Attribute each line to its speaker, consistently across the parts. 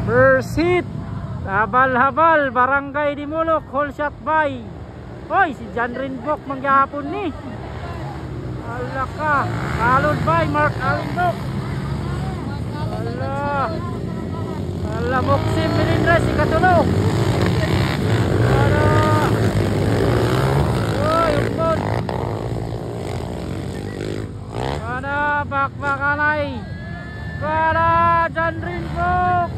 Speaker 1: First hit. Habal-habal. Barangay Dimulok. Whole shot by. Hoy, si John Rinbok mangyapon ni. Ala ka. Followed by Mark Alindok. Ala. Ala, Moksim Melindres. Ikatulog. Ala. Hoy, upod. Ala, bakbakanay. Ala, John Rinbok.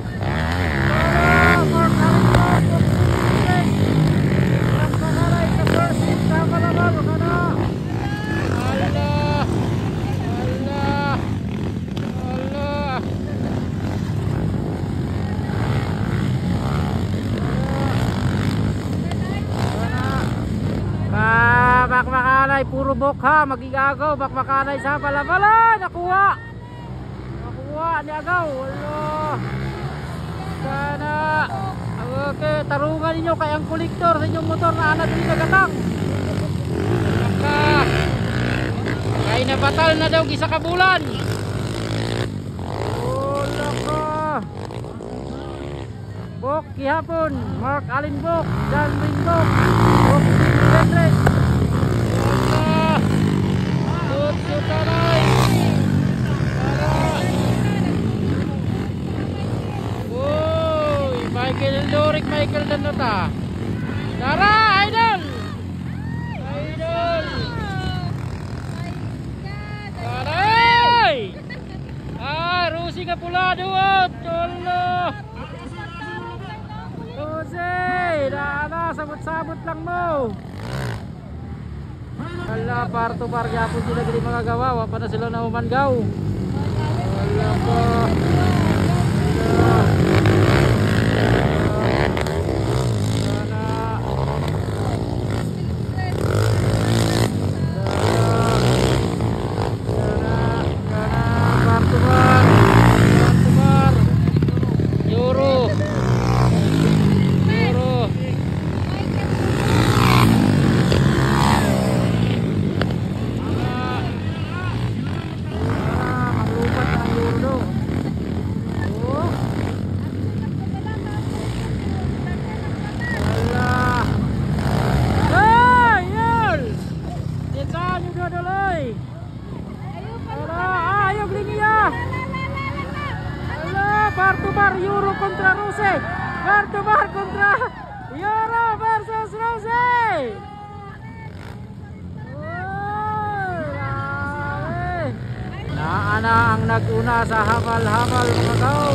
Speaker 1: Ala, Mark Alindok. Bakbakanay sa first hit. Habal-habal. Ala. Bakbakanay, puro bokha, magigagaw. Bakbakanay sa balabala. Nakuha ni agaw. Allah. Sana. Okay, tarungan ninyo kay ang kolektor sa inyong motor na anak din nagatang. Kay nabatal na daw gisa ka bulan. Wala ka. Bok gihapon, Mark Alindok, John Rinbok, Bok Hendrix. Tutsutanay. Uy, Michael Dorik, Michael Danota. Tara, idol. Idol. Taray. Rusi ka pula duot. Allah. Jose, na sabot-sabot lang mo. Ala, bar to bar yapon sila dili magagawa, wa pa na sila na umangaw. Ala po. Bar to bar, Euro kontra Rose. Bar to bar kontra Euro versus Rose. Naana ang naguna sa habal-habal mga kaw.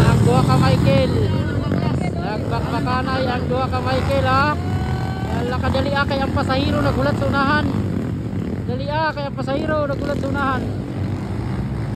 Speaker 1: Ang dua ka Michael. Nagbakbakanay ang dua ka Michael ha. Lakadali kay ang pasahero nagulat sa unahan. Dali kay ang pasahero nagulat sa unahan.